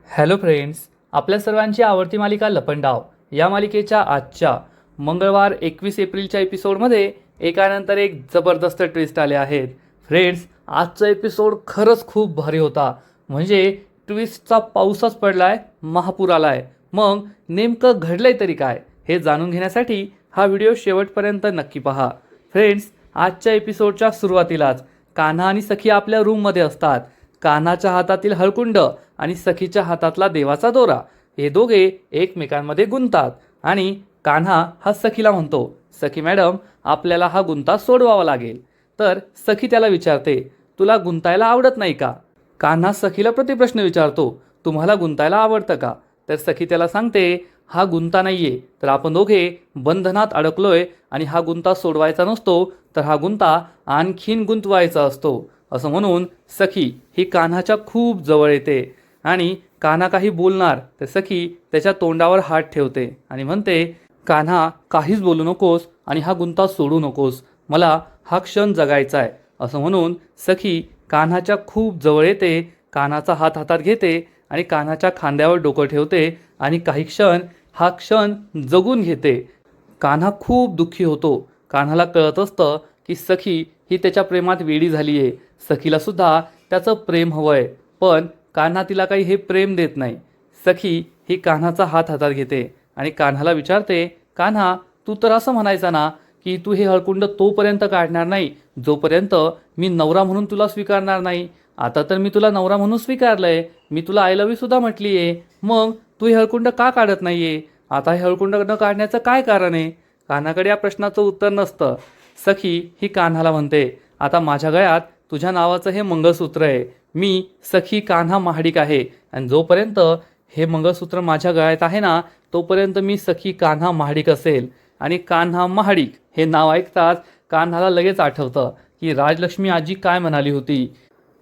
Hello friends, आपल्या सर्वांची आवडती मालिका लपंडाव या मालिकेच्या आजच्या मंगळवार 21 एप्रिलच्या एपिसोडमध्ये एकानंतर एक जबरदस्त ट्विस्ट आले आहेत. फ्रेंड्स, आजचा एपिसोड खरंच खूप भारी होता. म्हणजे ट्विस्टचा पाऊसच पडलाय, महापूर आलाय. मग नेमकं घडलंय तरी काय हे जाणून घेण्यासाठी हा व्हिडिओ शेवटपर्यंत नक्की पहा. फ्रेंड्स, आजच्या एपिसोडच्या सुरुवातीलाच कान्हा आणि सखी आपल्या रूममध्ये असतात. कान्हाच्या हातातील हळकुंड आणि सखीच्या हातातला देवाचा दोरा हे दोघे एकमेकांमध्ये गुंततात आणि कान्हा हा सखीला म्हणतो, सखी मॅडम, आपल्याला हा गुंता सोडवावा लागेल. तर सखी त्याला विचारते, तुला गुंतायला आवडत नाही का? कान्हा सखीला प्रतिप्रश्न विचारतो, तुम्हाला गुंतायला आवडतं का? तर सखी त्याला सांगते, हा गुंता नाहीये, तर आपण दोघे बंधनात अडकलोय आणि हा गुंता सोडवायचा नसतो, तर हा गुंता आणखीन गुंतवायचा असतो. असं म्हणून सखी ही कान्हाच्या खूप जवळ येते आणि कान्हा काही बोलणार तर सखी त्याच्या तोंडावर हात ठेवते आणि म्हणते, कान्हा, काहीच बोलू नकोस आणि हा गुंता सोडू नकोस, मला हा क्षण जगायचा आहे. असं म्हणून सखी कान्हाच्या खूप जवळ येते, कान्हाचा हात हातात घेते आणि कान्हाच्या खांद्यावर डोकं ठेवते आणि काही क्षण हा क्षण जगून घेते. कान्हा खूप दुःखी होतो. कान्हाला कळत असतं की सखी ही त्याच्या प्रेमात वेडी झाली आहे. सखीला सुद्धा त्याचं प्रेम हवंय, पण कान्हा तिला काही हे प्रेम देत नाही. सखी ही कान्हाचा हात हातात घेते आणि कान्हाला विचारते, कान्हा, तू तर असं म्हणायचा ना की तू हे हळकुंड तोपर्यंत काढणार नाही जोपर्यंत मी नवरा म्हणून तुला स्वीकारणार नाही. आता तर मी तुला नवरा म्हणून स्वीकारलंय, मी तुला आय लव्ह यू सुद्धा म्हटली आहे, मग तू हे हळकुंड का काढत नाहीये? आता हे हळकुंड न काढण्याचं काय कारण आहे? कान्हाकडे या प्रश्नाचं उत्तर नसतं. सखी ही कान्हाला म्हणते, आता माझ्या गळ्यात तुझ्या नावाचं हे मंगळसूत्र आहे, मी सखी कान्हा महाडिक आहे आणि जोपर्यंत हे मंगळसूत्र माझ्या गळ्यात आहे ना तोपर्यंत मी सखी कान्हा महाडिक असेल. आणि कान्हा महाडिक हे नाव ऐकताच कान्हाला लगेच आठवतं की राजलक्ष्मी आजी काय म्हणाली होती.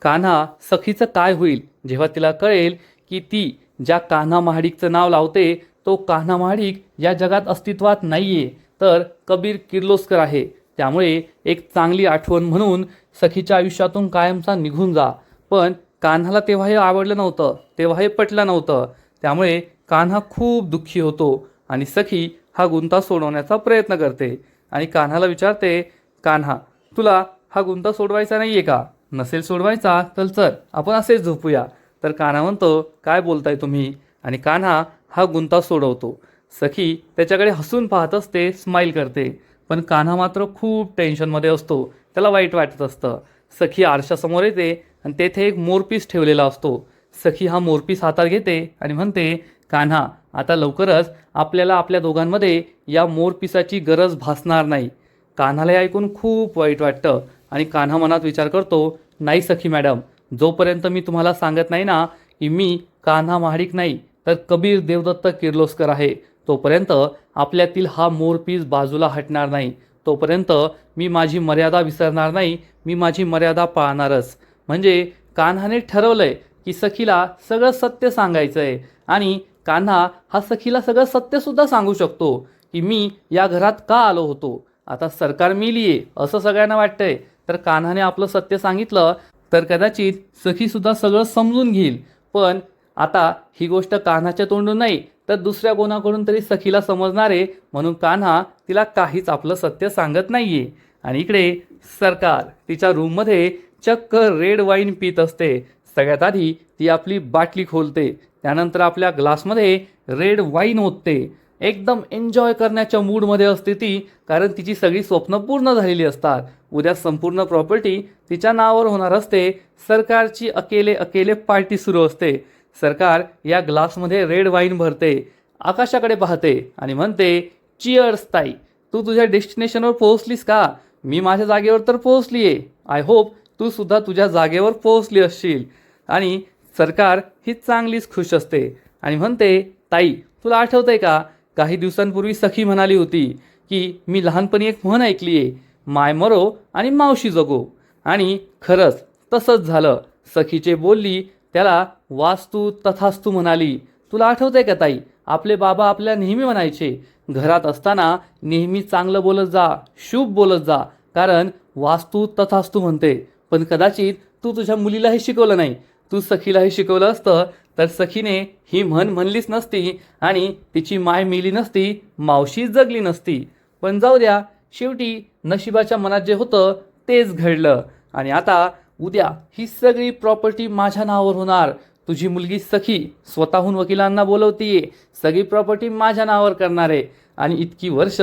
कान्हा, सखीचं काय होईल जेव्हा तिला कळेल की ती ज्या कान्हा महाडिकचं नाव लावते तो कान्हा महाडिक या जगात अस्तित्वात नाहीये, तर कबीर किर्लोस्कर आहे. त्यामुळे एक चांगली आठवण म्हणून सखीच्या आयुष्यातून कायमचा निघून जा. पण कान्हाला तेव्हा हे आवडलं नव्हतं, तेव्हा हे पटलं नव्हतं. त्यामुळे कान्हा खूप दुःखी होतो आणि सखी हा गुंता सोडवण्याचा प्रयत्न करते आणि कान्हाला विचारते, कान्हा, तुला हा गुंता सोडवायचा नाहीये का? नसेल सोडवायचा तर चल आपण असेच झोपूया. तर कान्हा म्हणतो, काय बोलताय तुम्ही? आणि कान्हा हा गुंता सोडवतो. सखी त्याच्याकडे हसून पाहत असते, स्माईल करते, पण कान्हा मात्र खूप टेन्शनमध्ये असतो, त्याला वाईट वाटत असतं. सखी आरशासमोर येते आणि तेथे एक मोरपीस ठेवलेला असतो. सखी हा मोरपीस हातात घेते आणि म्हणते, कान्हा, आता लवकरच आपल्याला आपल्या दोघांमध्ये या मोरपिसाची गरज भासणार नाही. कान्हाला हे ऐकून खूप वाईट वाटतं आणि कान्हा मनात विचार करतो, नाही सखी मॅडम, जोपर्यंत मी तुम्हाला सांगत नाही ना की मी कान्हा महाडिक नाही तर कबीर देवदत्त किर्लोस्कर आहे, तोपर्यंत आपल्यातील हा मोरपीस बाजूला हटणार नाही. तोपर्यंत मी माझी मर्यादा विसरणार नाही, मी माझी मर्यादा पाळणारच. म्हणजे कान्हाने ठरवलंय की सखीला सगळं सत्य सांगायचं आहे आणि कान्हा हा सखीला सगळं सत्यसुद्धा सांगू शकतो की मी या घरात का आलो होतो. आता सरकार मेलीये असं सगळ्यांना वाटतंय, तर कान्हाने आपलं सत्य सांगितलं तर कदाचित सखीसुद्धा सगळं समजून घेईल. पण आता ही गोष्ट कान्हाच्या तोंडून नाही तर दुसऱ्या कोणाकडून तरी सखीला समजणार आहे, म्हणून कान्हा तिला काहीच आपलं सत्य सांगत नाहीये. आणि इकडे सरकार तिच्या रूममध्ये चक्क रेड वाईन पित असते. सगळ्यात आधी ती आपली बाटली खोलते, त्यानंतर आपल्या ग्लासमध्ये रेड वाईन ओतते. एकदम एन्जॉय करण्याच्या मूडमध्ये असते ती, कारण तिची सगळी स्वप्न पूर्ण झालेली असतात. उद्या संपूर्ण प्रॉपर्टी तिच्या नावावर होणार असते. सरकारची अकेले अकेले पार्टी सुरू असते. सरकार या ग्लासमध्ये रेड वाईन भरते, आकाशाकडे पाहते आणि म्हणते, चिअर्स ताई, तू तुझ्या डेस्टिनेशनवर पोहोचलीस का? मी माझ्या जागेवर तर पोहोचली आहे. आय होप तू सुद्धा तुझ्या जागेवर पोहोचली असशील. आणि सरकार ही चांगलीच खुश असते आणि म्हणते, ताई, तुला आठवतंय का काही दिवसांपूर्वी सखी म्हणाली होती की मी लहानपणी एक म्हण ऐकली आहे, माय मरो आणि मावशी जगो. आणि खरंच तसंच झालं. सखीचे बोलली त्याला वास्तू तथास्तू म्हणाली. तुला आठवतंय का ताई, आपले बाबा आपल्याला नेहमी म्हणायचे, घरात असताना नेहमी चांगलं बोलत जा, शुभ बोलत जा, कारण वास्तू तथास्तू म्हणते. पण कदाचित तू तुझ्या मुलीला हे शिकवलं नाही. तू सखीला हे शिकवलं असतं तर सखीने ही म्हण म्हणलीच नसती आणि तिची माय मेली नसती, मावशी जगली नसती. पण जाऊ द्या, शेवटी नशिबाच्या मनात जे होतं तेच घडलं आणि आता उद्या ही सगळी प्रॉपर्टी माझ्या नावावर होणार. तुझी मुलगी सखी स्वतःहून वकिलांना बोलवतीये, सगळी प्रॉपर्टी माझ्या नावावर करणार आहे. आणि इतकी वर्ष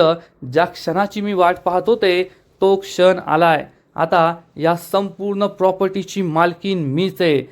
ज्या क्षणाची मी वाट पाहत होते तो क्षण आलाय. आता या संपूर्ण प्रॉपर्टीची मालकीन मीच आहे.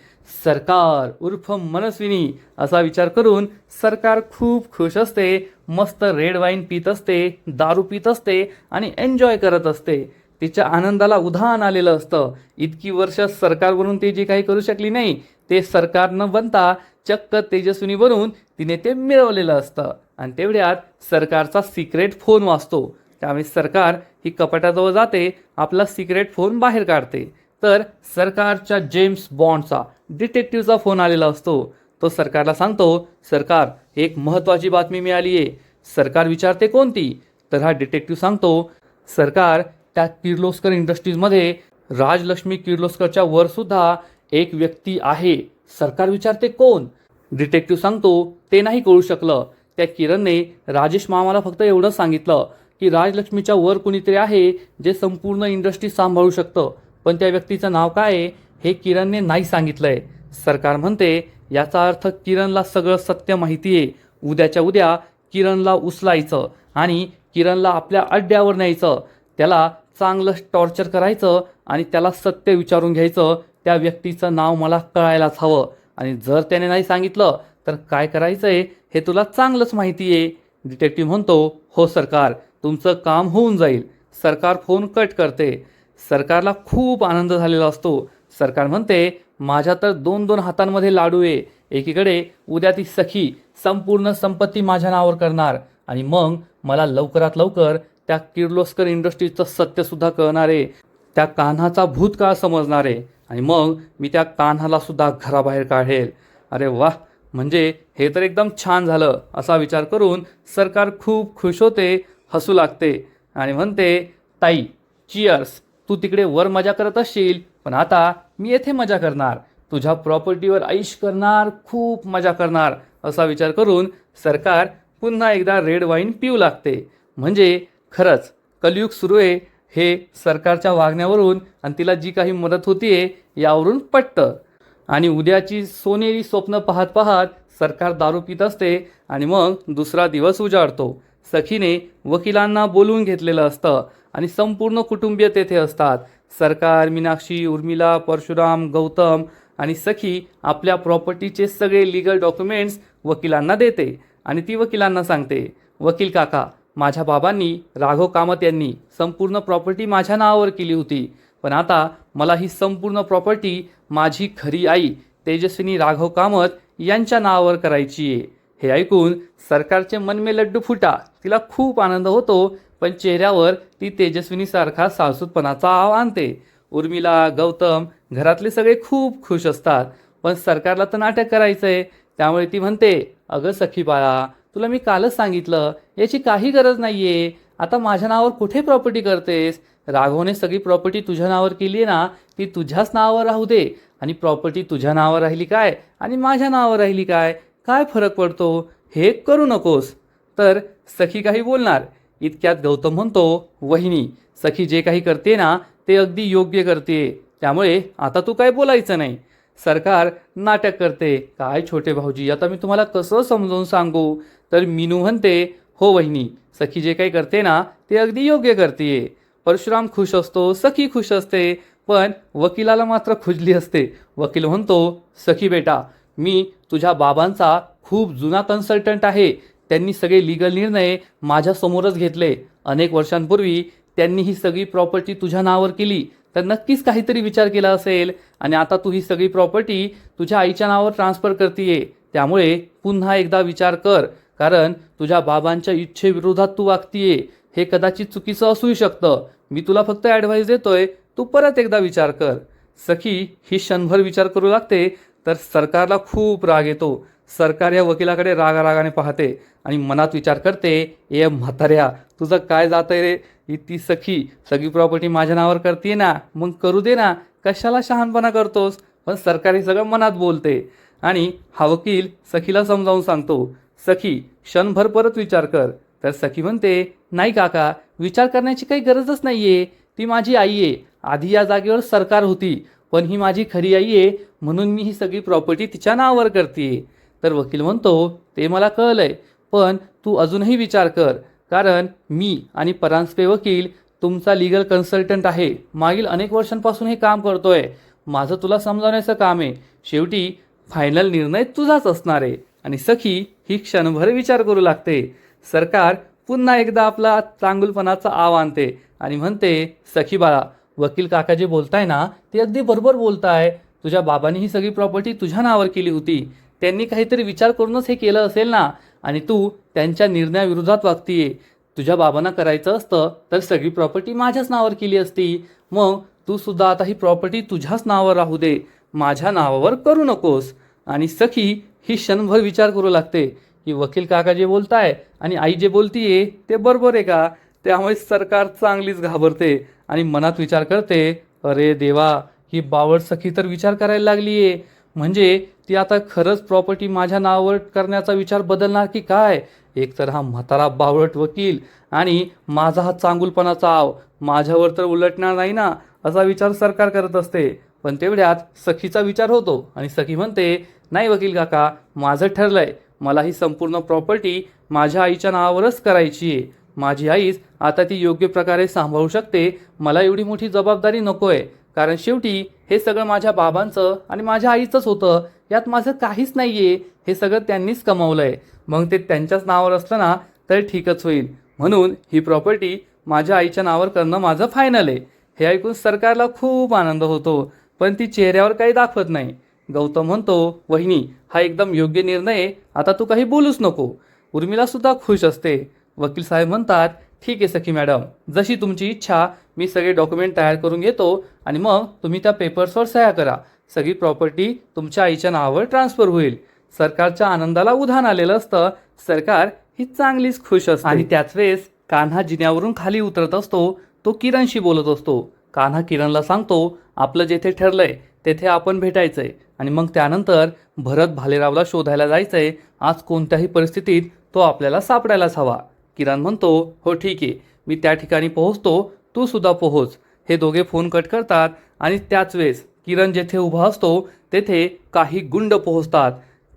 सरकार उर्फ मनस्विनी असा विचार करून सरकार खूप खुश असते. मस्त रेड वाईन पित असते, दारू पित असते आणि एन्जॉय करत असते. तिच्या आनंदाला उधाण आलेलं असतं. इतकी वर्ष सरकार बनून ते जे काही करू शकली नाही ते सरकार न बनता चक्क तेजस्विनी बनून तिने ते मिळवलेलं असतं. आणि तेवढ्यात सरकारचा सिक्रेट फोन वाजतो. त्यामुळे सरकार ही कपाटाजवळ जाते, आपला सिक्रेट फोन बाहेर काढते. तर सरकारच्या जेम्स बॉन्डचा डिटेक्टिव्हचा फोन आलेला असतो. तो सरकारला सांगतो, सरकार एक महत्त्वाची बातमी मिळाली आहे. सरकार विचारते कोणती? तर हा डिटेक्टिव्ह सांगतो, सरकार त्या किर्लोस्कर इंडस्ट्रीजमध्ये राजलक्ष्मी किर्लोस्करच्या वर सुद्धा एक व्यक्ती आहे. सरकार विचारते कोण? डिटेक्टिव्ह सांगतो, ते नाही कळू शकलं. त्या किरणने राजेश मामाला फक्त एवढं सांगितलं की राजलक्ष्मीच्या वर कुणीतरी आहे जे संपूर्ण इंडस्ट्री सांभाळू शकतं. पण त्या व्यक्तीचं नाव काय आहे हे किरणने नाही सांगितलंय. सरकार म्हणते, याचा अर्थ किरणला सगळं सत्य माहिती आहे. उद्याच्या उद्या किरणला उचलायचं आणि किरणला आपल्या अड्ड्यावर न्यायचं. त्याला चांगलं टॉर्चर करायचं आणि त्याला सत्य विचारून घ्यायचं. त्या व्यक्तीचं नाव मला कळायलाच हवं. आणि जर त्याने नाही सांगितलं तर काय करायचंय हे तुला चांगलंच माहिती आहे. डिटेक्टिव्ह म्हणतो, हो सरकार, तुमचं काम होऊन जाईल. सरकार फोन कट करते. सरकारला खूप आनंद झालेला असतो. सरकार म्हणते, माझ्या तर 2-2 हातांमध्ये लाडू आहे. एकीकडे उद्या ती सखी संपूर्ण संपत्ती माझ्या नावावर करणार आणि मग मला लवकरात लवकर त्या किर्लोस्कर इंडस्ट्रीजचं सत्यसुद्धा कळणार आहे. त्या कान्हाचा भूतकाळ समजणार आहे आणि मग मी त्या कान्हाला सुद्धा घराबाहेर काढेल. अरे वाह, म्हणजे हे तर एकदम छान झालं असा विचार करून सरकार खूप खुश होते, हसू लागते आणि म्हणते, ताई चिअर्स. तू तिकडे वर मजा करत असशील पण आता मी येथे मजा करणार. तुझ्या प्रॉपर्टीवर ऐश करणार, खूप मजा करणार असा विचार करून सरकार पुन्हा एकदा रेड वाईन पिऊ लागते. म्हणजे खरंच कलियुग सुरू आहे हे सरकारच्या वागण्यावरून आणि तिला जी काही मदत होतीये यावरून पटतं. आणि उद्याची सोनेरी स्वप्न पाहत पाहत सरकार दारू पित असते आणि मग दुसरा दिवस उजाडतो. सखीने वकिलांना बोलवून घेतलेलं असतं आणि संपूर्ण कुटुंबीय तेथे असतात. सरकार, मीनाक्षी, उर्मिला, परशुराम, गौतम आणि सखी आपल्या प्रॉपर्टीचे सगळे लिगल डॉक्युमेंट्स वकिलांना देते आणि ती वकिलांना सांगते, वकील काका, माझ्या बाबांनी राघव कामत यांनी संपूर्ण प्रॉपर्टी माझ्या नावावर केली होती. पण आता मला ही संपूर्ण प्रॉपर्टी माझी खरी आई तेजस्विनी राघव कामत यांच्या नावावर करायची आहे. हे ऐकून सरकारचे मन में लड्डू फुटा. तिला खूप आनंद होतो पण चेहऱ्यावर ती तेजस्विनीसारखा साळसूतपणाचा आव आणते. उर्मिला, गौतम घरातले सगळे खूप खुश असतात पण सरकारला तर नाटक करायचंय. त्यामुळे ती म्हणते, अगं सखी बाळा, तुला मी कालच सांगितलं याची काही गरज नाहीये. आता माझ्या नावावर कुठे प्रॉपर्टी करतेस? राघवने सगळी प्रॉपर्टी तुझ्या नावावर केली आहे ना, ती तुझ्याच नावावर राहू दे. आणि प्रॉपर्टी तुझ्या नावावर राहिली काय आणि माझ्या नावावर राहिली काय, काय फरक पडतो? हे करू नकोस. तर सखी काही बोलणार इतक्यात गौतम म्हणतो, वहिनी, सखी जे काही करते ना ते अगदी योग्य करते, त्यामुळे आता तू काय बोलायचं नाही. सरकार नाटक करते, काय छोटे भाऊजी, आता मी तुम्हाला कसं समजावून सांगू? तर मीनू म्हणते, हो वहिनी, सखी जे काही करते ना ते अगदी योग्य करते. परशुराम खुश असतो, सखी खुश असते, पण वकिलाला मात्र खुजली असते. वकील म्हणतो, सखी बेटा, मी तुझ्या बाबांचा खूप जुना कन्सल्टंट आहे. त्यांनी सगळे लीगल निर्णय माझ्यासमोरच घेतले. अनेक वर्षांपूर्वी त्यांनी ही सगळी प्रॉपर्टी तुझ्या नावावर केली तर नक्कीच काहीतरी विचार केला असेल आणि आता तू ही सगळी प्रॉपर्टी तुझ्या आईच्या नावावर ट्रान्सफर करतीये. त्यामुळे पुन्हा एकदा विचार कर, कारण तुझ्या बाबांच्या इच्छेविरोधात तू वागतीये. हे कदाचित चुकीचं असूही शकतं. मी तुला फक्त ॲडव्हाइस देतोय, तू परत एकदा विचार कर. सखी ही क्षणभर विचार करू लागते तर सरकारला खूप राग येतो. सरकार या वकिलाकडे रागारागाने पाहते आणि मनात विचार करते, ए म्हाताऱ्या, तुझं काय जातंय रे? ती सखी सगळी प्रॉपर्टी माझ्या नावावर करते ना, मग करू दे ना, कशाला शहाणपणा करतोस? पण सरकार हे सगळं मनात बोलते. आणि हा वकील सखीला समजावून सांगतो, सखी क्षणभर परत विचार कर. तर सखी म्हणते, नाही काका, विचार करण्याची काही गरजच नाहीये. ती माझी आई आहे. आधी या जागेवर सरकार होती, पण ही माझी खरी आई आहे, म्हणून मी ही सगळी प्रॉपर्टी तिच्या नावावर करते. तर वकील म्हणतो, ते मला कळलंय, पण तू अजूनही विचार कर, कारण मी आणि परांजपे वकील तुमचा लीगल कन्सल्टंट आहे. मागील अनेक वर्षांपासून हे काम करतोय. माझं तुला समजावण्याचं काम आहे. शेवटी फायनल निर्णय तुझाच असणार आहे. आणि सखी ही क्षणभर विचार करू लागते. सरकार पुन्हा एकदा आपला चांगुलपणाचा आव आणते आणि म्हणते, सखी बाळा, वकील काका जे बोलताय ना, ते अगदी बरोबर बोलताय. तुझ्या बाबांनी ही सगळी प्रॉपर्टी तुझ्या नावावर केली होती. त्यांनी काहीतरी विचार करूनच हे केलं असेल ना, आणि तू त्यांच्या निर्णयाविरोधात वागतीये. तुझ्या बाबांना करायचं असतं तर सगळी प्रॉपर्टी माझ्याच नावावर केली असती. मग तू सुद्धा आता ही प्रॉपर्टी तुझ्याच नावावर राहू दे, माझ्या नावावर करू नकोस. आणि सखी ही क्षणभर विचार करू लागते की वकील काका जे बोलताय आणि आई जे बोलतीये ते बरोबर आहे का. त्यामुळे सरकार चांगलीच घाबरते आणि मनात विचार करते, अरे देवा, ही बावळ सखी तर विचार करायला लागलीये. म्हणजे ती आता खरंच प्रॉपर्टी माझ्या नावावर करण्याचा विचार बदलणार की काय. एकतर हा म्हातारा बावळट वकील आणि माझा हा चांगुलपणाचा आव माझ्यावर तर उलटणार नाही ना, असा विचार सरकार करत असते. पण तेवढ्यात सखीचा विचार होतो आणि सखी म्हणते, नाही वकील काका, माझं ठरलंय. मला ही संपूर्ण प्रॉपर्टी माझ्या आईच्या नावावरच करायची आहे. माझी आईच आता ती योग्य प्रकारे सांभाळू शकते. मला एवढी मोठी जबाबदारी नको आहे, कारण शेवटी हे सगळं माझ्या बाबांचं आणि माझ्या आईचंच होतं. यात माझं काहीच नाही आहे. हे सगळं त्यांनीच कमावलं आहे. मग ते त्यांच्याच नावावर असलं ना तर ठीकच होईल. म्हणून ही प्रॉपर्टी माझ्या आईच्या नावावर करणं माझं फायनल आहे. हे ऐकून सरकारला खूप आनंद होतो, पण ती चेहऱ्यावर काही दाखवत नाही. गौतम म्हणतो, वहिनी, हा एकदम योग्य निर्णय आहे. आता तू काही बोलूच नको. उर्मिला सुद्धा खुश असते. वकील साहेब म्हणतात, ठीक आहे सखी मॅडम, जशी तुमची इच्छा. मी सगळे डॉक्युमेंट तयार करून घेतो आणि मग तुम्ही त्या पेपर्सवर सह्या करा. सगळी प्रॉपर्टी तुमच्या आईच्या नावावर ट्रान्सफर होईल. सरकारच्या आनंदाला उधाण आलेलं असतं. सरकार ही चांगलीच खुश असते. आणि त्याच वेळेस कान्हा जिन्यावरून खाली उतरत असतो. तो किरणशी बोलत असतो. कान्हा किरणला सांगतो, आपलं जेथे ठरलंय तेथे आपण भेटायचंय आणि मग त्यानंतर भरत भालेरावला शोधायला जायचंय. आज कोणत्याही परिस्थितीत तो आपल्याला सापडायलाच हवा. किरण म्हणतो, हो ठीक आहे, मी त्या ठिकाणी पोहोचतो, तू सुद्धा पोहोच. हे दोघे फोन कट करतात आणि त्याच वेळेस किरण जेथे उभा असतो तेथे काही गुंड पोहोचतात.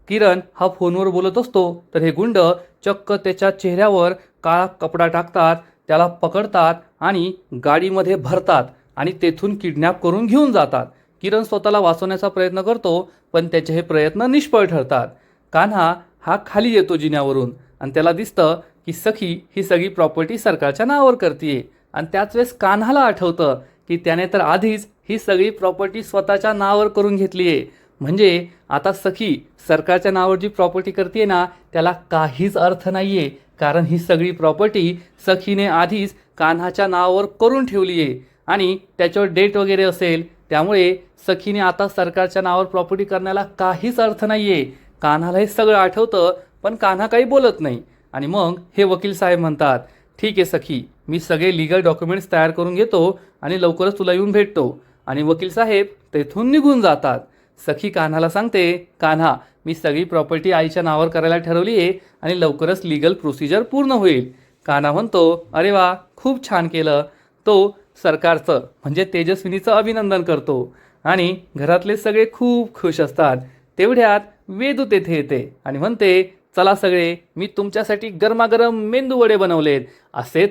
किरण हा फोनवर बोलत असतो तर हे गुंड चक्क त्याच्या चेहऱ्यावर काळा कपडा टाकतात, त्याला पकडतात आणि गाडीमध्ये भरतात आणि तेथून किडनॅप करून घेऊन जातात. किरण स्वतःला वाचवण्याचा प्रयत्न करतो, पण त्याचे हे प्रयत्न निष्फळ ठरतात. कान्हा हा खाली येतो जिन्यावरून आणि त्याला दिसतं की सखी ही सगळी प्रॉपर्टी सरकारच्या नावावर करतीये. आणि त्याच वेळेस कान्हाला आठवतं की त्याने तर आधीच ही सगळी प्रॉपर्टी स्वतःच्या नावावर करून घेतली आहे. म्हणजे आता सखी सरकारच्या नावावर जी प्रॉपर्टी करते ना, त्याला काहीच अर्थ नाही आहे, कारण ही सगळी प्रॉपर्टी सखीने आधीच कान्हाच्या नावावर करून ठेवली आहे आणि त्याच्यावर डेट वगैरे असेल. त्यामुळे सखीने आता सरकारच्या नावावर प्रॉपर्टी करण्याला काहीच अर्थ नाही आहे. कान्हाला हे सगळं आठवतं, पण कान्हा काही बोलत नाही. आणि मग हे वकील साहेब म्हणतात, ठीक आहे सखी, मी सगळे लीगल डॉक्युमेंट्स तयार करून घेतो आणि लवकरच तुला येऊन भेटतो. आणि वकील साहेब तेथून निघून जातात. सखी कान्हाला सांगते, कान्हा, मी सगळी प्रॉपर्टी आईच्या नावावर करायला ठरवली आहे आणि लवकरच लीगल प्रोसिजर पूर्ण होईल. कान्हा म्हणतो, अरे वा, खूप छान केलं. तो सरकारचं म्हणजे तेजस्विनीचं अभिनंदन करतो आणि घरातले सगळे खूप खुश असतात. तेवढ्यात वेदू तेथे येते आणि म्हणते, चला सगळे, मी तुमच्यासाठी गरमागरम मेंदू वडे बनवलेत. असे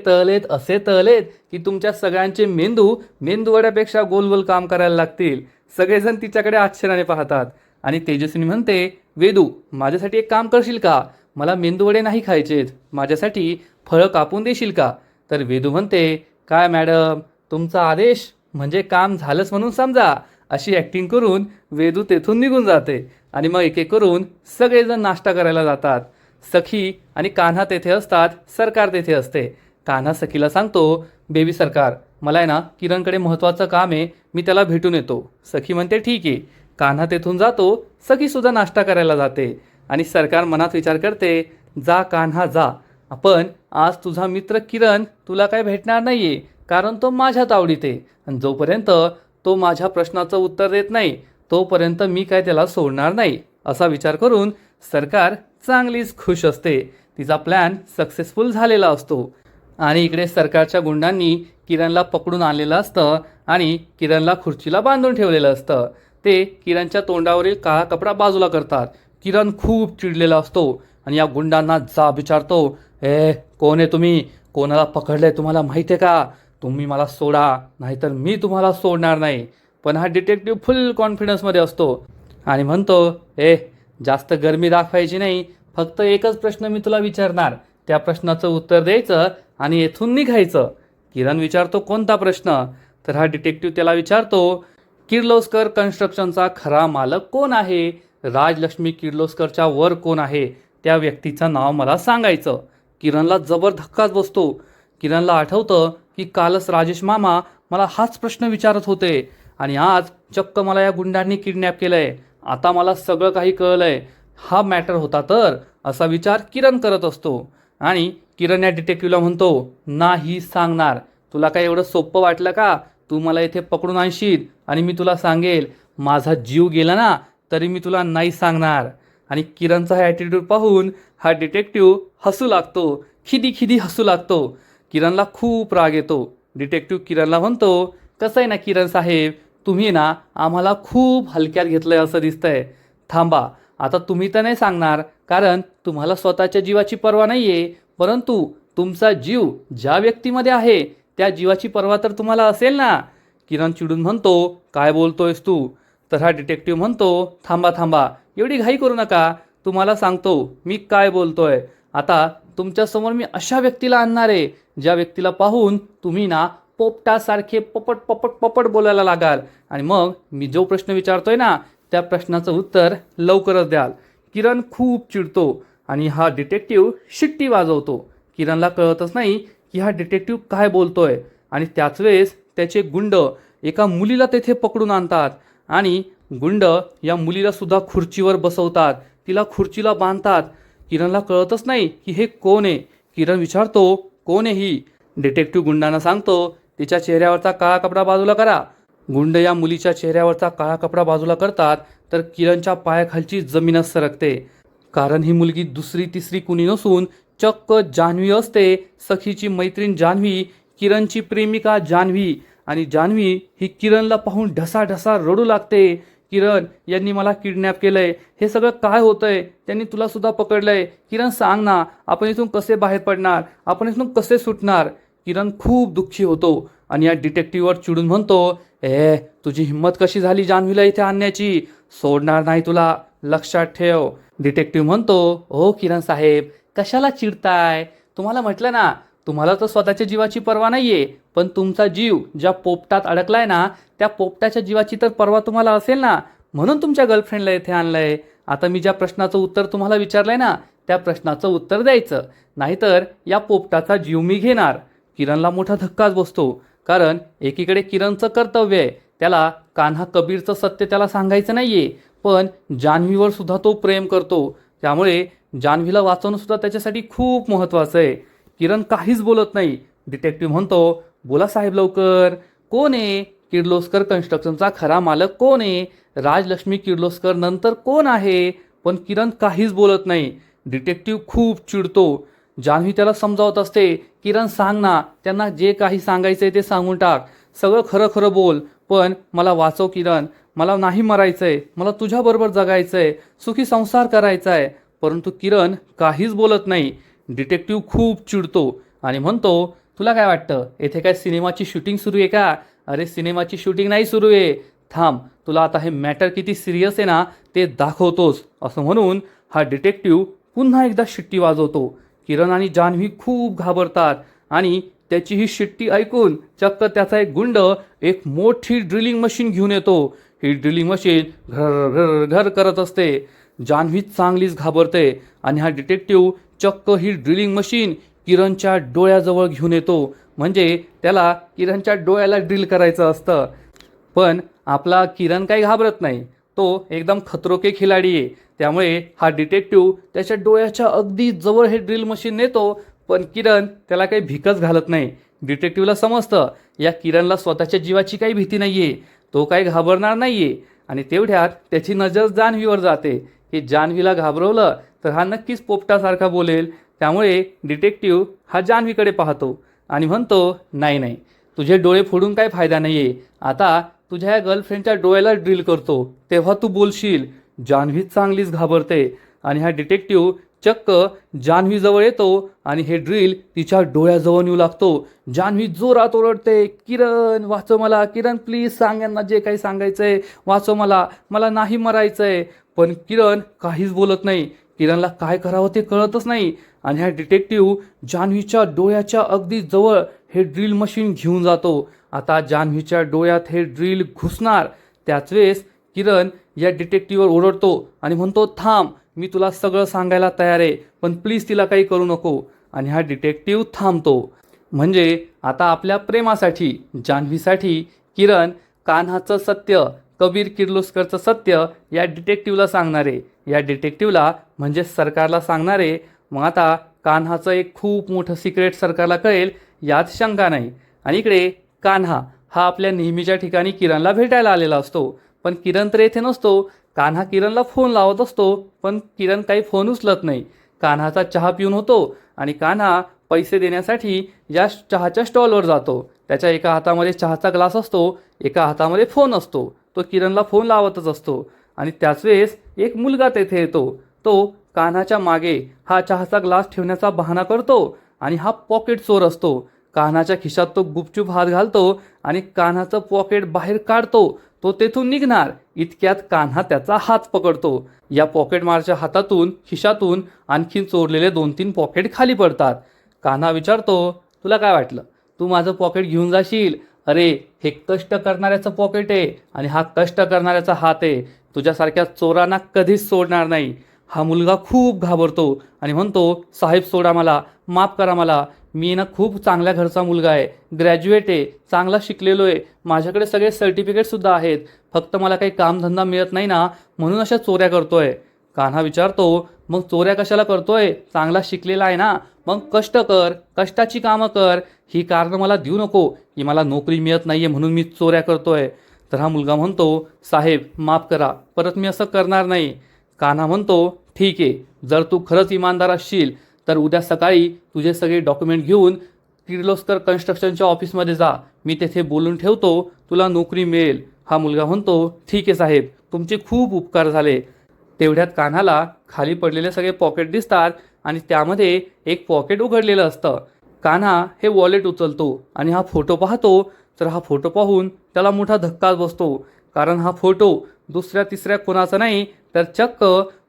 तळलेत की तुमच्या सगळ्यांचे मेंदू वड्यापेक्षा गोल गोल काम करायला लागतील. सगळेजण तिच्याकडे आश्चर्याने पाहतात आणि तेजस्विनी म्हणते, वेदू, माझ्यासाठी एक काम करशील का? मला मेंदू वडे नाही खायचेत, माझ्यासाठी फळं कापून देशील का? तर वेदू म्हणते, काय मॅडम, तुमचा आदेश म्हणजे काम झालंच म्हणून समजा. अशी ॲक्टिंग करून वेदू तेथून निघून जाते आणि मग एक एक करून सगळेजण नाश्ता करायला जातात. सखी आणि कान्हा तेथे असतात. सरकार तेथे असते. कान्हा सखीला सांगतो, बेबी सरकार, मला आहे ना किरणकडे महत्त्वाचं काम आहे, मी त्याला भेटून येतो. सखी म्हणते, ठीक आहे. कान्हा तेथून जातो. सखीसुद्धा नाश्ता करायला जाते आणि सरकार मनात विचार करते, जा कान्हा जा, पण आज तुझा मित्र किरण तुला काय भेटणार नाही आहे, कारण तो माझ्या तावडीत आहे आणि जोपर्यंत तो माझ्या प्रश्नाचं उत्तर देत नाही तोपर्यंत मी काय त्याला सोडणार नाही असा विचार करून सरकार चांगलीच खुश असते. तिचा प्लॅन सक्सेसफुल झालेला असतो. आणि इकडे सरकारच्या गुंडांनी किरणला पकडून आणलेलं असतं आणि किरणला खुर्चीला बांधून ठेवलेलं असतं. ते किरणच्या तोंडावरील काळा कपडा बाजूला करतात. किरण खूप चिडलेला असतो आणि या गुंडांना जाब विचारतो, कोण आहे तुम्ही? कोणाला पकडलंय तुम्हाला माहिती आहे का? तुम्ही मला सोडा, नाहीतर मी तुम्हाला सोडणार नाही. पण हा डिटेक्टिव्ह फुल कॉन्फिडन्समध्ये असतो आणि म्हणतो, जास्त गरमी दाखवायची नाही, फक्त एकच प्रश्न मी तुला विचारणार, त्या प्रश्नाचं उत्तर द्यायचं आणि येथून निघायचं. किरण विचारतो, कोणता प्रश्न? तर हा डिटेक्टिव्ह त्याला विचारतो, किर्लोस्कर कन्स्ट्रक्शनचा खरा मालक कोण आहे? राजलक्ष्मी किर्लोस्करच्या वर कोण आहे? त्या व्यक्तीचं नाव मला सांगायचं. किरणला जबर धक्काच बसतो. किरणला आठवतं की कालच राजेश मामा मला हाच प्रश्न विचारत होते आणि आज चक्क मला या गुंडांनी किडनॅप केलंय. आता मला सगळं काही कळलंय. हा मॅटर होता तर, असा विचार किरण करत असतो. आणि किरण या डिटेक्टिव्हला म्हणतो, नाही सांगणार. तुला काय एवढं सोपं वाटलं का? तू मला इथे पकडून आणशील आणि मी तुला सांगेल. माझा जीव गेला ना तरी मी तुला नाही सांगणार. आणि किरणचा हा ॲटिट्यूड पाहून हा डिटेक्टिव्ह हसू लागतो, खिदी हसू लागतो. किरणला खूप राग येतो. डिटेक्टिव्ह किरणला म्हणतो, कसं आहे ना किरण साहेब, तुम्ही ना आम्हाला खूप हलक्यात घेतलंय असं दिसतंय. थांबा, आता तुम्ही तर नाही सांगणार कारण तुम्हाला स्वतःच्या जीवाची पर्वा नाही आहे, परंतु तुमचा जीव ज्या व्यक्तीमध्ये आहे त्या जीवाची पर्वा तर तुम्हाला असेल ना. किरण चिडून म्हणतो, काय बोलतोयस तू? तर हा डिटेक्टिव्ह म्हणतो, थांबा, एवढी घाई करू नका, तुम्हाला सांगतो मी काय बोलतोय. आता तुमच्यासमोर मी अशा व्यक्तीला आणणार आहे ज्या व्यक्तीला पाहून तुम्ही ना पोपटासारखे पपट बोलायला लागाल आणि मग मी जो प्रश्न विचारतोय ना त्या प्रश्नाचं उत्तर लवकरच द्याल. किरण खूप चिडतो आणि हा डिटेक्टिव्ह शिट्टी वाजवतो. किरणला कळतच नाही की हा डिटेक्टिव्ह काय बोलतोय. आणि त्याच वेळेस त्याचे गुंड एका मुलीला तेथे पकडून आणतात आणि गुंड या मुलीला सुद्धा खुर्चीवर बसवतात, तिला खुर्चीला बांधतात. किरणला कळतच नाही की हे कोण आहे. किरण विचारतो, कोण आहे ही? डिटेक्टिव्ह गुंडांना सांगतो, तिच्या चेहऱ्यावरचा काळा कपडा बाजूला करा. गुंड या मुलीच्या चेहऱ्यावरचा काळा कपडा बाजूला करतात तर किरणच्या पायाखालची जमीनच सरकते. कारण ही मुलगी दुसरी तिसरी कुणी नसून चक्क जान्हवी असते. सखीची मैत्रीण जान्हवी, किरणची प्रेमिका जान्हवी. आणि जान्हवी ही किरणला पाहून ढसाढसा रडू लागते. किरण, यांनी मला किडनॅप केलंय, हे सगळं काय होतंय? त्यांनी तुला सुद्धा पकडलंय. किरण सांग ना, आपण इथून कसे बाहेर पडणार? आपण इथून कसे सुटणार? किरण खूप दुःखी होतो आणि या डिटेक्टिव्हवर चिडून म्हणतो, तुझी हिंमत कशी झाली जान्हवीला इथे आणण्याची? सोडणार नाही तुला, लक्षात ठेव. डिटेक्टिव्ह म्हणतो, ओ किरण साहेब, कशाला चिडताय? तुम्हाला म्हटलं ना, तुम्हाला तर स्वतःच्या जीवाची पर्वा नाहीये, पण तुमचा जीव ज्या पोपटात अडकलाय ना त्या पोपटाच्या जीवाची तर पर्वा तुम्हाला असेल ना, म्हणून तुमच्या गर्लफ्रेंडला इथे आणलंय. आता मी ज्या प्रश्नाचं उत्तर तुम्हाला विचारलंय ना त्या प्रश्नाचं उत्तर द्यायचं, नाहीतर या पोपटाचा जीव मी घेणार. किरणला मोठा धक्काच बसतो. कारण एकीकडे किरणचं कर्तव्य आहे, त्याला कान्हा कबीरचं सत्य त्याला सांगायचं नाहीये, पण जान्हवीवर सुद्धा तो प्रेम करतो. त्यामुळे जान्हवीला वाचवणं सुद्धा त्याच्यासाठी खूप महत्त्वाचं आहे. किरण काहीच बोलत नाही. डिटेक्टिव्ह म्हणतो, बोला साहेब लवकर, कोण आहे? किर्लोस्कर कन्स्ट्रक्शनचा खरा मालक कोण आहे? राजलक्ष्मी किर्लोस्कर नंतर कोण आहे? पण किरण काहीच बोलत नाही. डिटेक्टिव्ह खूप चिडतो. जान्हवी त्याला समजावत असते, किरण सांग ना, त्यांना जे काही सांगायचंय ते सांगून टाक, सगळं खरं बोल, पण मला वाचव किरण, मला नाही मरायचंय, मला तुझ्याबरोबर जगायचंय, सुखी संसार करायचा आहे. परंतु किरण काहीच बोलत नाही. डिटेक्टिव्ह खूप चिडतो आणि म्हणतो, तुला काय वाटतं येथे काय सिनेमाची शूटिंग सुरू आहे का? अरे सिनेमाची शूटिंग नाही सुरू आहे, थांब, तुला आता हे मॅटर किती सिरियस आहे ना ते दाखवतोस. असं म्हणून हा डिटेक्टिव्ह पुन्हा एकदा शिट्टी वाजवतो. किरण आणि जान्हवी खूप घाबरतात आणि त्याची ही शिट्टी ऐकून चक्क त्याचा एक गुंड एक मोठी ड्रिलिंग मशीन घेऊन येतो. ही ड्रिलिंग मशीन घर घर करत असते. जान्हवी चांगलीच घाबरते आणि हा डिटेक्टिव्ह चक्क ही ड्रिलिंग मशीन किरणच्या डोळ्याजवळ घेऊन येतो. म्हणजे त्याला किरणच्या डोळ्याला ड्रिल करायचं असतं. पण आपला किरण काही घाबरत नाही, तो एकदम खतरो के खिलाडी आहे. त्यामुळे हा डिटेक्टिव्ह त्याच्या डोळ्याच्या अगदी जवळ हे ड्रिल मशीन नेतो, पण किरण त्याला काही भीकच घालत नाही. डिटेक्टिव्हला समजतं या किरणला स्वतःच्या जीवाची काही भीती नाहीये, तो काही घाबरणार नाहीये. आणि तेवढ्यात त्याची नजर जान्हवीवर जाते की जान्हवीला घाबरवलं तर हा नक्कीच पोपटासारखा बोलेल. त्यामुळे डिटेक्टिव्ह हा जान्हवीकडे पाहतो आणि म्हणतो, नाही नाही, तुझे डोळे फोडून काही फायदा नाही आहे. आता तुझ्या या गर्लफ्रेंडच्या डोळ्याला ड्रिल करतो तेव्हा तू बोलशील. जान्हवी चांगलीच घाबरते आणि हा डिटेक्टिव्ह चक्क जान्हवीजवळ येतो आणि हे ड्रिल तिच्या डोळ्याजवळ येऊ लागतो. जान्हवी जोरात ओरडते, किरण वाचव मला, किरण प्लीज सांग यांना जे काही सांगायचंय, वाचव मला, मला नाही मरायचंय. पण किरण काहीच बोलत नाही. किरणला काय करावं ते कळतच नाही आणि हा डिटेक्टिव्ह जान्हवीच्या डोळ्याच्या अगदी जवळ हे ड्रिल मशीन घेऊन जातो. आता जान्हवीच्या डोळ्यात हे ड्रिल घुसणार. त्याच वेळेस किरण या डिटेक्टिव्हवर ओरडतो आणि म्हणतो, थांब, मी तुला सगळं सांगायला तयार आहे, पण प्लीज तिला काही करू नको. आणि हा डिटेक्टिव्ह थांबतो. म्हणजे आता आपल्या प्रेमासाठी, जान्हवीसाठी किरण कान्हाचं सत्य, कबीर किर्लोस्करचं सत्य या डिटेक्टिव्हला सांगणारे, या डिटेक्टिव्हला म्हणजे सरकारला सांगणारे. मग आता कान्हाचं एक खूप मोठं सिक्रेट सरकारला कळेल यात शंका नाही. आणि इकडे कान्हा हा आपल्या नेहमीच्या ठिकाणी किरणला भेटायला आलेला असतो. पण किरण तर येथे नसतो. कान्हा किरणला फोन लावत असतो, पण किरण काही फोन उचलत नाही. कान्हाचा चहा पिऊन होतो आणि कान्हा पैसे देण्यासाठी या चहाच्या स्टॉलवर जातो. त्याच्या एका हातामध्ये चहाचा ग्लास असतो, एका हातामध्ये फोन असतो. तो किरणला फोन लावतच असतो आणि त्याच वेळेस एक मुलगा तेथे येतो. तो कान्हाच्या मागे हा चहाचा ग्लास ठेवण्याचा बहाणा करतो आणि हा पॉकेट चोर असतो. कान्हाच्या खिशात तो गुपचूप हात घालतो आणि कान्हाचं पॉकेट बाहेर काढतो. तो तेथून निघणार इतक्यात कान्हा त्याचा हात पकडतो. या पॉकेटमारच्या हातातून, खिशातून आणखीन चोरलेले 2-3 पॉकेट खाली पडतात. कान्हा विचारतो, तुला काय वाटलं, तू माझं पॉकेट घेऊन जाशील? अरे, हे कष्ट करणाऱ्याचं पॉकेट आहे आणि हा कष्ट करणाऱ्याचा हात आहे. तुझ्यासारख्या चोरांना कधीच सोडणार नाही. हा मुलगा खूप घाबरतो आणि म्हणतो, साहेब सोडा मला, माफ करा मला, मी ना खूप चांगल्या घरचा मुलगा आहे, ग्रॅज्युएट आहे, चांगला शिकलेलो आहे, माझ्याकडे सगळे सर्टिफिकेटसुद्धा आहेत, फक्त मला काही कामधंदा मिळत नाही ना, म्हणून अशा चोऱ्या करतोय. कान्हा विचारतो, मग चोऱ्या कशाला करतोय? चांगला शिकलेला आहे ना, मग कष्ट कर, कष्टाची कामं कर. ही कारणं मला देऊ नको की मला नोकरी मिळत नाही आहे म्हणून मी चोऱ्या करतोय. तर हा मुलगा म्हणतो, साहेब माफ करा, परत मी असं करणार नाही. कान्हा म्हणतो, ठीक आहे, जर तू खरंच इमानदार असशील तर उद्या सकाळी तुझे सगळे डॉक्युमेंट घेऊन किर्लोस्कर कन्स्ट्रक्शनच्या ऑफिसमध्ये जा, मी तेथे बोलून ठेवतो, तुला नोकरी मिळेल. हा मुलगा म्हणतो, ठीक आहे साहेब, तुमचे खूप उपकार झाले. तेवढ्यात कान्हाला खाली पडलेले सगळे पॉकेट दिसतात आणि त्यामध्ये एक पॉकेट उघडलेलं असतं. कान्हा हे वॉलेट उचलतो आणि हा फोटो पाहतो. तर हा फोटो पाहून त्याला मोठा धक्काच बसतो, कारण हा फोटो दुसऱ्या तिसऱ्या कोणाचा नाही तर चक्क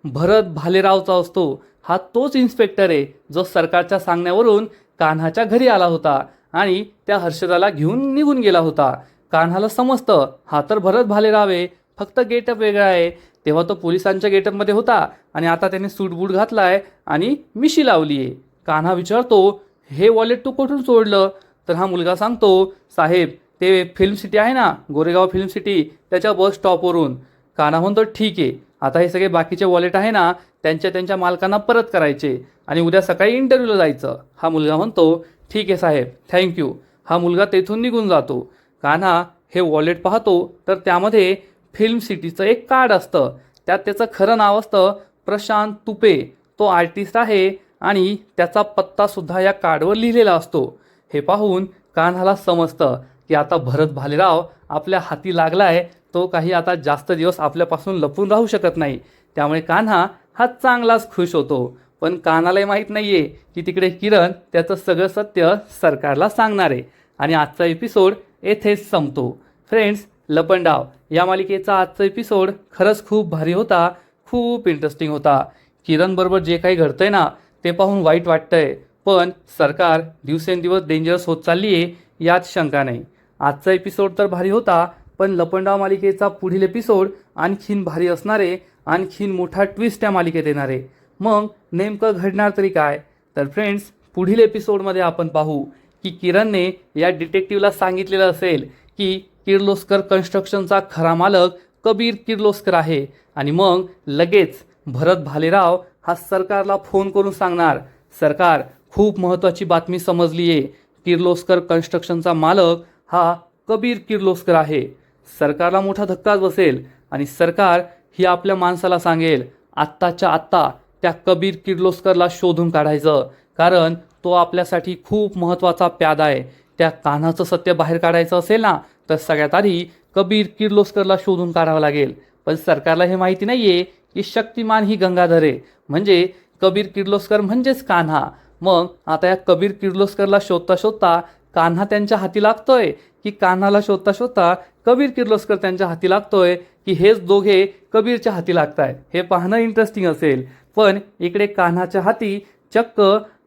भरत भालेरावचा असतो. हा तोच इन्स्पेक्टर आहे जो सरकारच्या सांगण्यावरून कान्हाच्या घरी आला होता आणि त्या हर्षदाला घेऊन निघून गेला होता. कान्हाला समजतं हा तर भरत भालेराव आहे, फक्त गेटअप वेगळा आहे. तेव्हा तो पोलिसांच्या गेटअपमध्ये होता आणि आता त्याने सूटबूट घातलाय आणि मिशी लावली आहे. कान्हा विचारतो, हे वॉलेट तू कुठून सोडलं? तर हा मुलगा सांगतो, साहेब ते फिल्म सिटी आहे ना, गोरेगाव फिल्म सिटी, त्याच्या बस स्टॉपवरून. कान्हा म्हणतो, ठीक आहे, आता हे सगळे बाकीचे वॉलेट आहे ना त्यांच्या मालकांना परत करायचे आणि उद्या सकाळी इंटरव्ह्यूला जायचं. हा मुलगा म्हणतो, ठीक आहे साहेब, थँक्यू. हा मुलगा तेथून निघून जातो. कान्हा हे वॉलेट पाहतो तर त्यामध्ये फिल्म सिटीचं एक कार्ड असतं. त्यात त्याचं खरं नाव असतं प्रशांत तुपे. तो आर्टिस्ट आहे आणि त्याचा पत्तासुद्धा या कार्डवर लिहिलेला असतो. हे पाहून कान्हाला समजतं की आता भरत भालेराव आपल्या हाती लागला आहे, तो काही आता जास्त दिवस आपल्यापासून लपून राहू शकत नाही. त्यामुळे कान्हा हा चांगलाच खुश होतो. पण कान्हालाही माहीत नाही आहे की तिकडे किरण त्याचं सगळं सत्य सरकारला सांगणार आहे. आणि आजचा एपिसोड येथेच संपतो. फ्रेंड्स, लपंडाव या मालिकेचा आजचा एपिसोड खरंच खूप भारी होता, खूप इंटरेस्टिंग होता. किरणबरोबर जे काही घडतंय ना ते पाहून वाईट वाटतंय, पण सरकार दिवसेंदिवस डेंजरस होत चालली आहे यात शंका नाही. आजचा एपिसोड तर भारी होता, पण लपंडाव मालिकेचा पुढील एपिसोड आणखीन भारी असणार आहे. आणखीन मोठा ट्विस्ट त्या मालिकेत येणार आहे. मग नेमकं घडणार तरी काय? तर फ्रेंड्स, पुढील एपिसोडमध्ये आपण पाहू की किरणने या डिटेक्टिव्हला सांगितलेलं असेल की किर्लोस्कर कन्स्ट्रक्शनचा खरा मालक कबीर किर्लोस्कर आहे आणि मग लगेच भरत भालेराव हा सरकारला फोन करून सांगणार, सरकार खूप महत्त्वाची बातमी समजली आहे, किर्लोस्कर कन्स्ट्रक्शनचा मालक हा कबीर किर्लोस्कर आहे. सरकारला मोठा धक्काच बसेल आणि सरकार ही आपल्या माणसाला सांगेल आत्ताच्या आत्ता त्या कबीर किर्लोस्करला शोधून काढायचं, कारण तो आपल्यासाठी खूप महत्त्वाचा प्यादा आहे. त्या कान्हाचं सत्य बाहेर काढायचं असेल ना, तर सगळ्यात आधी कबीर किर्लोस्करला शोधून काढावं लागेल. पण सरकारला हे माहिती नाही आहे की शक्तिमान ही गंगाधर आहे, म्हणजे कबीर किर्लोस्कर म्हणजेच कान्हा. मग आता या कबीर किर्लोस्करला शोधता शोधता कान्हा त्यांच्या हाती लागतोय, की कान्हाला शोधता शोधता कबीर किर्लोस्कर त्यांच्या हाती लागतोय, की हेच दोघे कबीरच्या हाती लागताय, हे पाहणं इंटरेस्टिंग असेल. पण इकडे कान्हाच्या हाती चक्क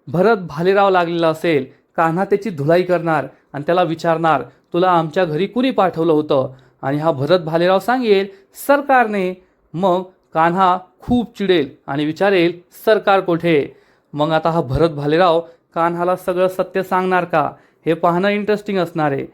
भरत भालेराव लागलेला असेल. कान्हा त्याची धुलाई करणार आणि त्याला विचारणार, तुला आमच्या घरी कुणी पाठवलं होतं? आणि हा भरत भालेराव सांगेल, सरकारने. मग कान्हा खूप चिडेल आणि विचारेल, सरकार कुठे? मग आता हा भरत भालेराव कान्हाला सगळं सत्य सांगणार का, हे पाहणं इंटरेस्टिंग असणार आहे.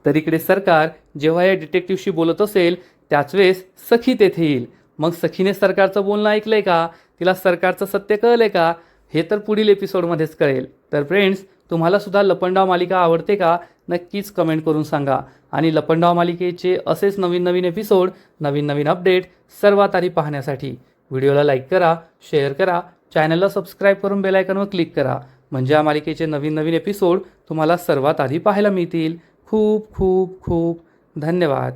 तर इकडे सरकार जेव्हा या डिटेक्टिव्हशी बोलत असेल त्याच वेळेस सखी तेथे येईल. मग सखीने सरकारचं बोलणं ऐकलंय का, तिला सरकारचं सत्य कळलंय का, हे तर पुढील एपिसोडमध्येच कळेल. तर फ्रेंड्स, तुम्हाला सुद्धा लपंडाव मालिका आवडते का, नक्कीच कमेंट करून सांगा. आणि लपंडाव मालिकेचे असेच नवीन नवीन एपिसोड, नवीन नवीन अपडेट सर्वात आधी पाहण्यासाठी व्हिडिओला लाईक करा, शेअर करा, चॅनलला सबस्क्राईब करून बेल आयकॉनवर क्लिक करा, म्हणजे या मालिकेचे नवीन नवीन एपिसोड तुम्हाला सर्वात आधी पाहायला मिळतील. खूप खूप खूप धन्यवाद.